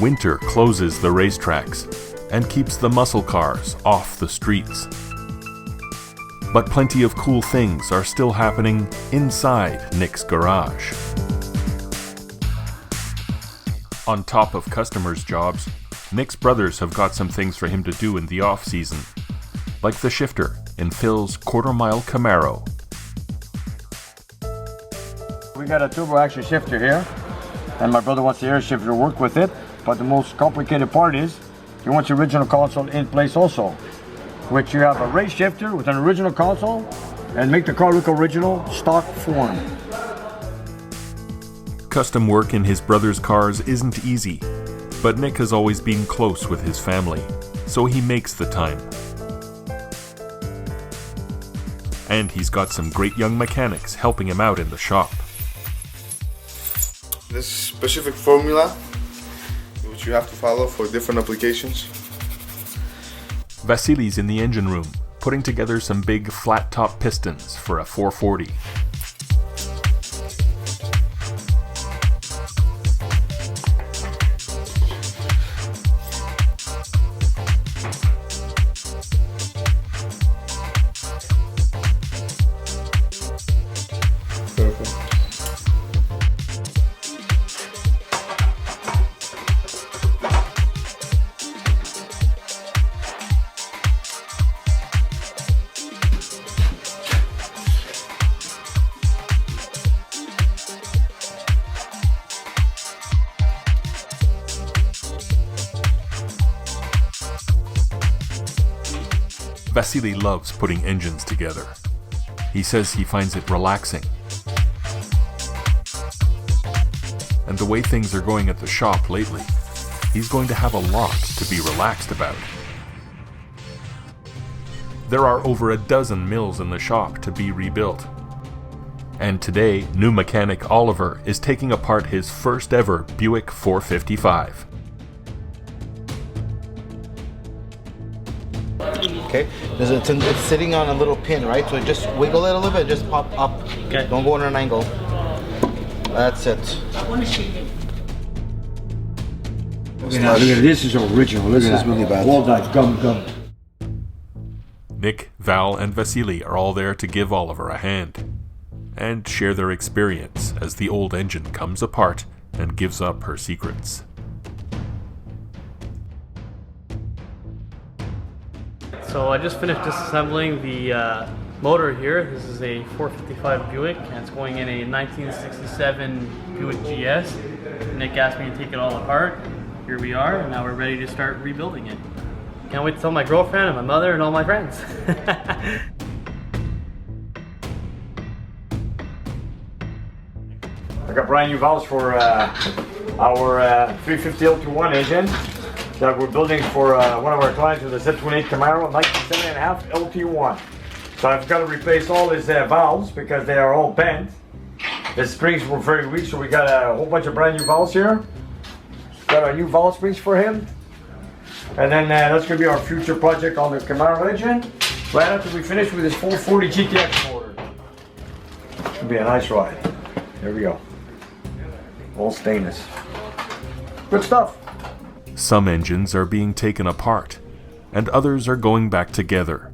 winter closes the racetracks and keeps the muscle cars off the streets. But plenty of cool things are still happening inside Nick's garage. On top of customers' jobs, Nick's brothers have got some things for him to do in the off-season, like the shifter in Phil's quarter-mile Camaro. We got a turbo-action shifter here, and my brother wants the air shifter to work with it, but the most complicated part is he wants the original console in place also, which you have a race shifter with an original console and make the car look original, stock form. Custom work in his brother's cars isn't easy, but Nick has always been close with his family, so he makes the time. And he's got some great young mechanics helping him out in the shop. This specific formula, which you have to follow for different applications. Vasily's in the engine room, putting together some big flat-top pistons for a 440. Vasily loves putting engines together. He says he finds it relaxing. And the way things are going at the shop lately, he's going to have a lot to be relaxed about. There are over a dozen mills in the shop to be rebuilt. And today, new mechanic Oliver is taking apart his first ever Buick 455. Okay, it's sitting on a little pin, right? So just wiggle it a little bit, just pop up. Okay. Don't go on an angle. That's it. Look at that. This is original. Look at that. This is really bad. All that gum. Nick, Val, and Vasily are all there to give Oliver a hand and share their experience as the old engine comes apart and gives up her secrets. So I just finished disassembling the motor here. This is a 455 Buick, and it's going in a 1967 Buick GS. Nick asked me to take it all apart. Here we are, and now we're ready to start rebuilding it. Can't wait to tell my girlfriend and my mother and all my friends. I got brand new valves for our 350 L21 engine that we're building for one of our clients with a Z28 Camaro 1970.5 LT1. So I've got to replace all his valves because they are all bent. The springs were very weak, so we got a whole bunch of brand new valves here. Got our new valve springs for him. And then that's going to be our future project on the Camaro engine. Right after we finish with this 440 GTX motor. It's going to be a nice ride. There we go. All stainless. Good stuff. Some engines are being taken apart, and others are going back together.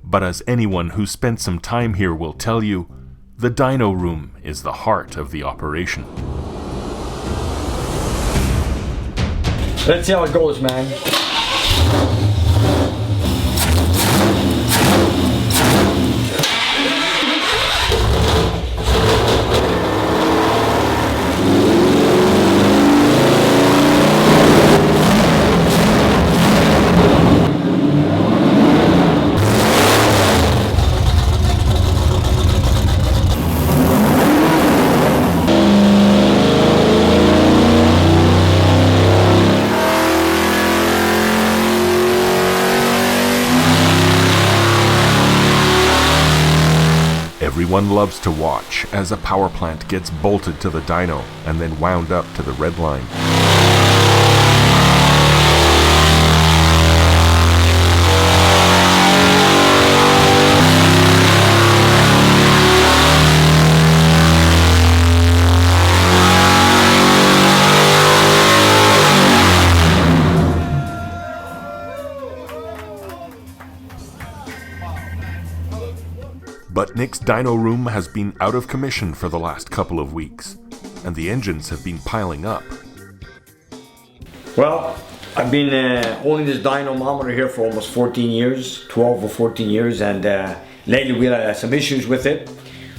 But as anyone who spent some time here will tell you, the dyno room is the heart of the operation. Let's see how it goes, man. Everyone loves to watch as a power plant gets bolted to the dyno and then wound up to the red line. Nick's dyno room has been out of commission for the last couple of weeks, and the engines have been piling up. Well, I've been owning this dynamometer here for almost 14 years, 12 or 14 years, and lately we had some issues with it.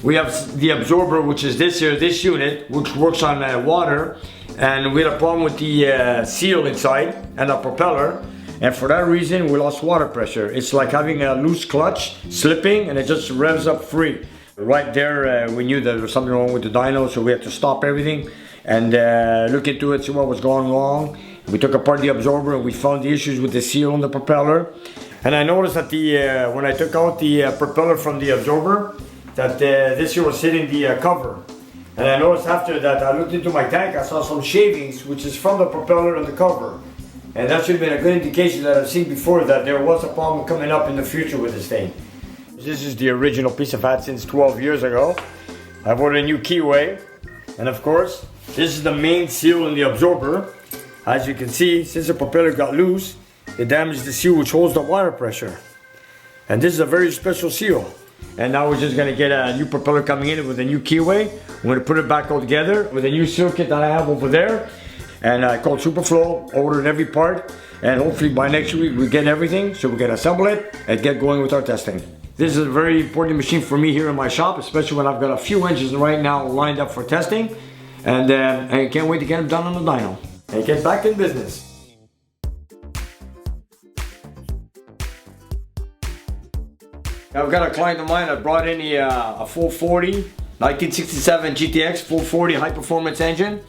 We have the absorber, which is this unit, which works on water, and we had a problem with the seal inside and the propeller, and for that reason we lost water pressure. It's like having a loose clutch, slipping, and it just revs up free. Right there we knew that there was something wrong with the dyno, so we had to stop everything and look into it, see what was going wrong. We took apart the absorber and we found the issues with the seal on the propeller. And I noticed that when I took out the propeller from the absorber, that this here was hitting the cover. And I noticed after that, I looked into my tank, I saw some shavings, which is from the propeller and the cover. And that should have been a good indication that I've seen before that there was a problem coming up in the future with this thing. This is the original piece I've had since 12 years ago. I've ordered a new keyway. And of course, this is the main seal in the absorber. As you can see, since the propeller got loose, it damaged the seal which holds the water pressure. And this is a very special seal. And now we're just gonna get a new propeller coming in with a new keyway. We're gonna put it back all together with a new seal kit that I have over there. And I called Superflow, ordered every part, and hopefully by next week we get everything so we can assemble it and get going with our testing. This is a very important machine for me here in my shop, especially when I've got a few engines right now lined up for testing, and I can't wait to get them done on the dyno and get back in business. I've got a client of mine that brought in a 440 1967 GTX 440 high performance engine,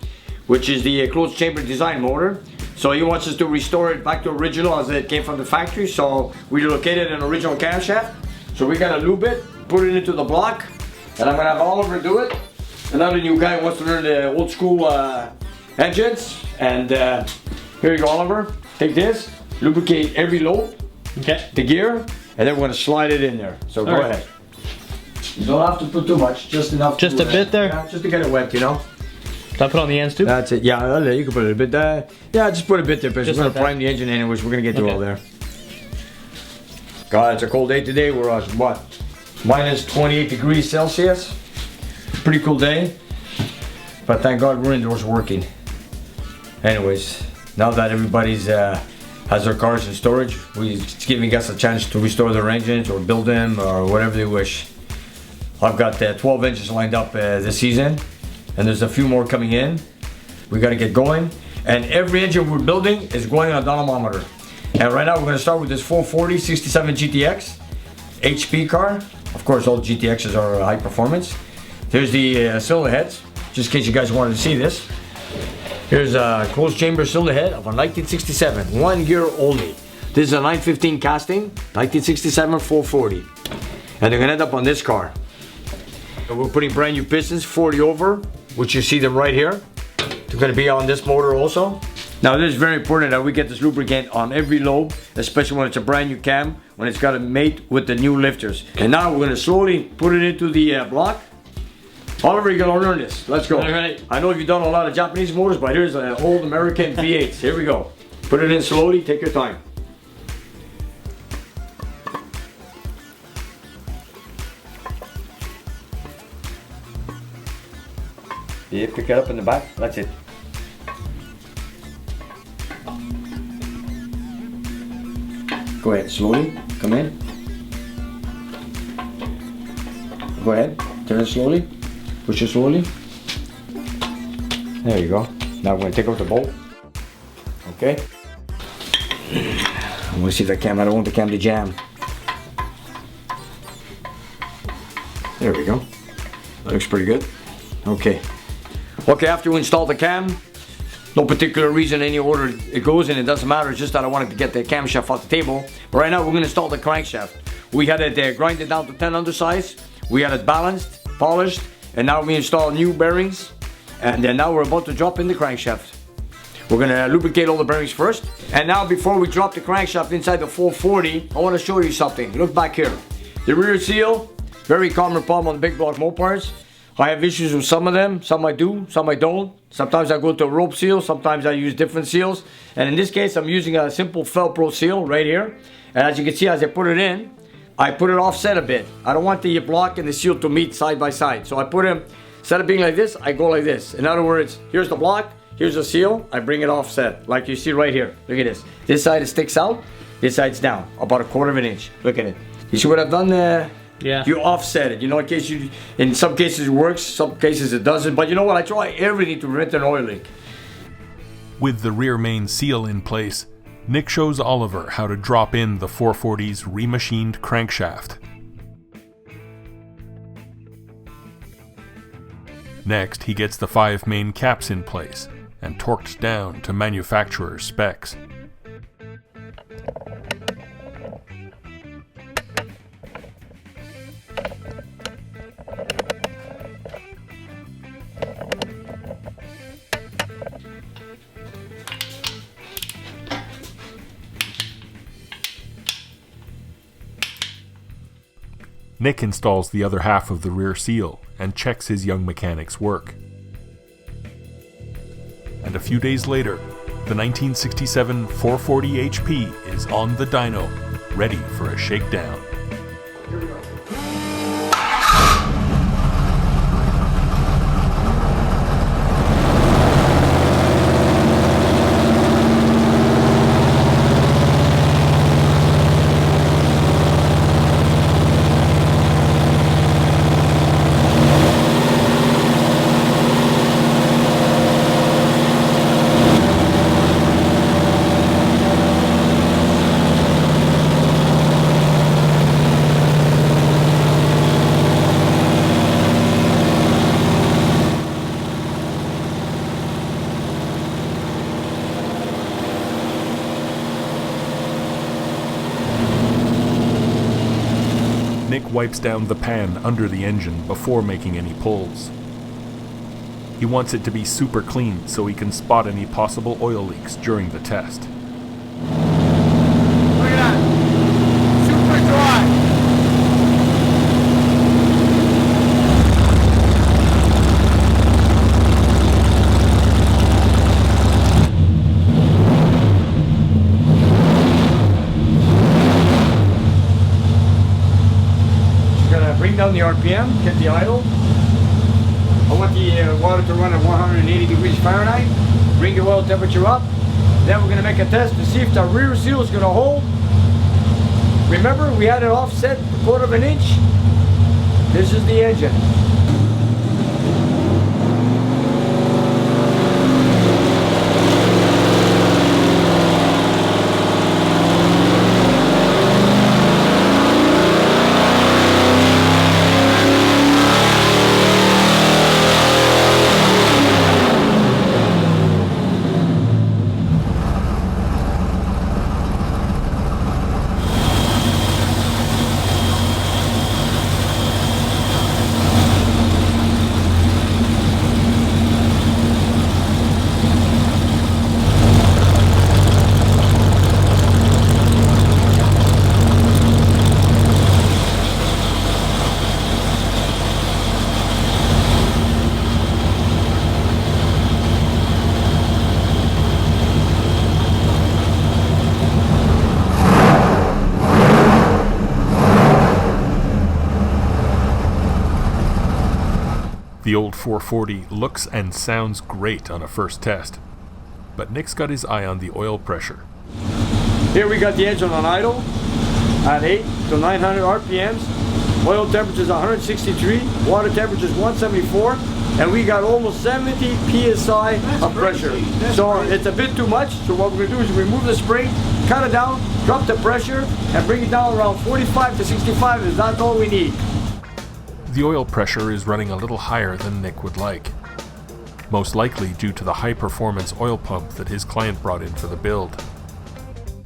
which is the closed chamber design motor. So he wants us to restore it back to original as it came from the factory. So we located an original camshaft. So we gotta lube it, put it into the block, and I'm gonna have Oliver do it. Another new guy wants to learn the old school engines. And here you go, Oliver. Take this, lubricate every lobe, okay, the gear, and then we're gonna slide it in there. So go ahead. You don't have to put too much, just enough. Just a bit there? Yeah, just to get it wet, you know. Can I put on the ends too? That's it. Yeah, you can put a bit there. Yeah, just put a bit there, because we're gonna prime the engine anyways. We're gonna get through all there. God, it's a cold day today. We're at what? Minus 28 degrees Celsius. Pretty cool day. But thank God we're indoors working. Anyways, now that everybody's has their cars in storage, it's giving us a chance to restore their engines or build them or whatever they wish. I've got 12 engines lined up this season, and there's a few more coming in. We got to get going, and every engine we're building is going on a dynamometer. And right now we're going to start with this 440 67 GTX HP car. Of course, all GTXs are high performance. Here's the cylinder heads, just in case you guys wanted to see this. Here's a closed chamber cylinder head of a 1967, 1 year only. This is a 915 casting, 1967 440. And they're gonna end up on this car. And we're putting brand new pistons, 40 over, which you see them right here. They're gonna be on this motor also. Now this is very important that we get this lubricant on every lobe, especially when it's a brand new cam, when it's got to mate with the new lifters. And now we're gonna slowly put it into the block. Oliver, you're gonna learn this. Let's go. All right. I know you've done a lot of Japanese motors, but here's an old American V8s. Here we go. Put it in slowly, take your time. Yeah, pick it up in the back. That's it. Go ahead, slowly. Come in. Go ahead. Turn it slowly. Push it slowly. There you go. Now we're going to take out the bolt. Okay. I'm going to see if the cam, I don't want the cam to jam. There we go. That looks pretty good. Okay. Okay, after we install the cam, no particular reason, any order it goes in, it doesn't matter, it's just that I wanted to get the camshaft off the table. But right now we're going to install the crankshaft. We had it grinded down to 10 undersize, we had it balanced, polished, and now we install new bearings, and then now we're about to drop in the crankshaft. We're going to lubricate all the bearings first. And now before we drop the crankshaft inside the 440, I want to show you something. Look back here. The rear seal, very common problem on the big block Mopars. I have issues with some of them, some I do, some I don't. Sometimes I go to a rope seal, sometimes I use different seals. And in this case, I'm using a simple Velcro seal right here. And as you can see, as I put it in, I put it offset a bit. I don't want the block and the seal to meet side by side. So I put them, instead of being like this, I go like this. In other words, here's the block, here's the seal, I bring it offset, like you see right here. Look at this. This side it sticks out, this side's down, about 1/4 inch. Look at it. You see what I've done there? Yeah. You offset it, you know, in some cases it works, some cases it doesn't. But you know what, I try everything to prevent an oil leak. With the rear main seal in place, Nick shows Oliver how to drop in the 440's remachined crankshaft. Next, he gets the 5 main caps in place and torqued down to manufacturer's specs. Nick installs the other half of the rear seal and checks his young mechanic's work. And a few days later, the 1967 440 HP is on the dyno, ready for a shakedown. Nick wipes down the pan under the engine before making any pulls. He wants it to be super clean so he can spot any possible oil leaks during the test. Look at that. Super dry. Bring down the RPM, get the idle. I want the water to run at 180 degrees Fahrenheit. Bring the oil temperature up. Then we're going to make a test to see if the rear seal is going to hold. Remember, we had it offset 1/4 inch. This is the engine. The old 440 looks and sounds great on a first test, but Nick's got his eye on the oil pressure. Here we got the engine on idle at 8 to 900 RPMs. Oil temperature is 163, water temperature is 174, and we got almost 70 PSI of pressure. So it's a bit too much, so what we're going to do is remove the spring, cut it down, drop the pressure, and bring it down around 45 to 65, is that's all we need. The oil pressure is running a little higher than Nick would like, most likely due to the high-performance oil pump that his client brought in for the build.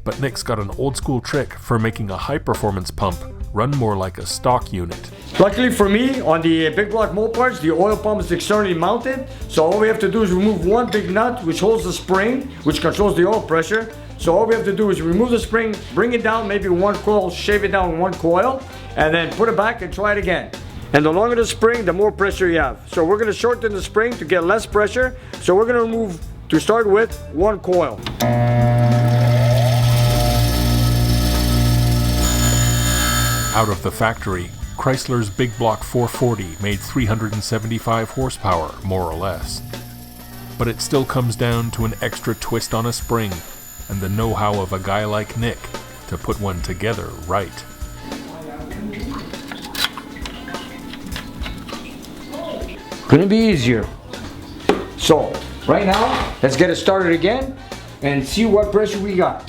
But Nick's got an old-school trick for making a high-performance pump run more like a stock unit. Luckily for me, on the big block Mopars, the oil pump is externally mounted, so all we have to do is remove one big nut which holds the spring, which controls the oil pressure. So all we have to do is remove the spring, bring it down maybe one coil, shave it down one coil, and then put it back and try it again. And the longer the spring, the more pressure you have. So we're going to shorten the spring to get less pressure. So we're going to remove, to start with, one coil. Out of the factory, Chrysler's Big Block 440 made 375 horsepower, more or less. But it still comes down to an extra twist on a spring and the know-how of a guy like Nick to put one together right. Couldn't be easier. So, right now, let's get it started again and see what pressure we got.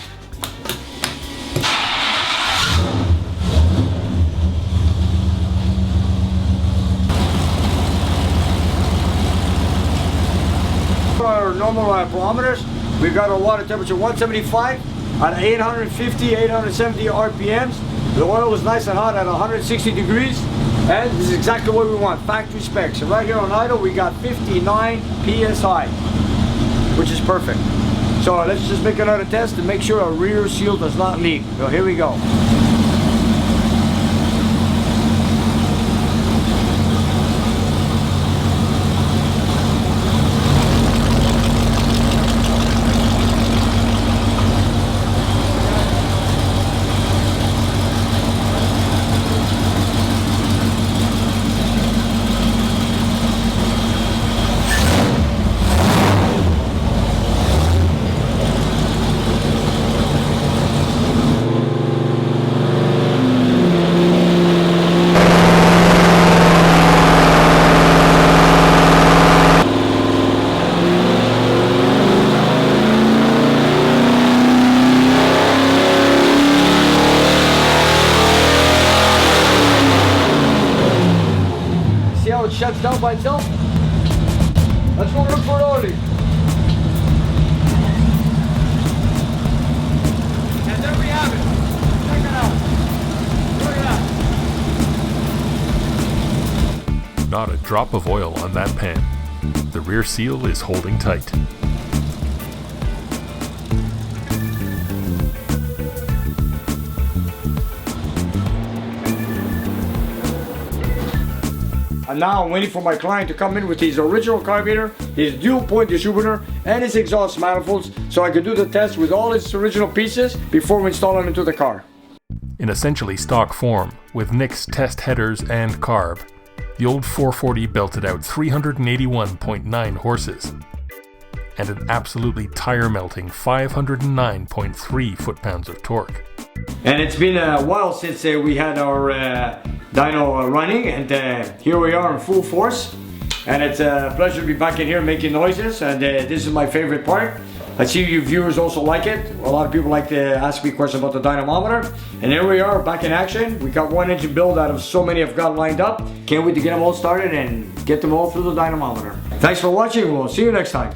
Our normal barometers, we've got our water temperature 175 at 850, 870 RPMs. The oil was nice and hot at 160 degrees, and this is exactly what we want, factory specs. So right here on idle, we got 59 PSI, which is perfect. So let's just make another test to make sure our rear seal does not leak. So here we go. It shuts down by itself. Let's go look for it early. And there we have it. Check it out. Look at that. Not a drop of oil on that pan. The rear seal is holding tight. And now I'm waiting for my client to come in with his original carburetor, his dual point distributor, and his exhaust manifolds so I could do the test with all its original pieces before we install them into the car. In essentially stock form, with Nick's test headers and carb, the old 440 belted out 381.9 horses and an absolutely tire-melting 509.3 foot-pounds of torque. And it's been a while since we had our dyno running, and here we are in full force. And it's a pleasure to be back in here making noises, and this is my favorite part. I see you viewers also like it. A lot of people like to ask me questions about the dynamometer. And here we are back in action. We got one engine build out of so many I've got lined up. Can't wait to get them all started and get them all through the dynamometer. Thanks for watching. We'll see you next time.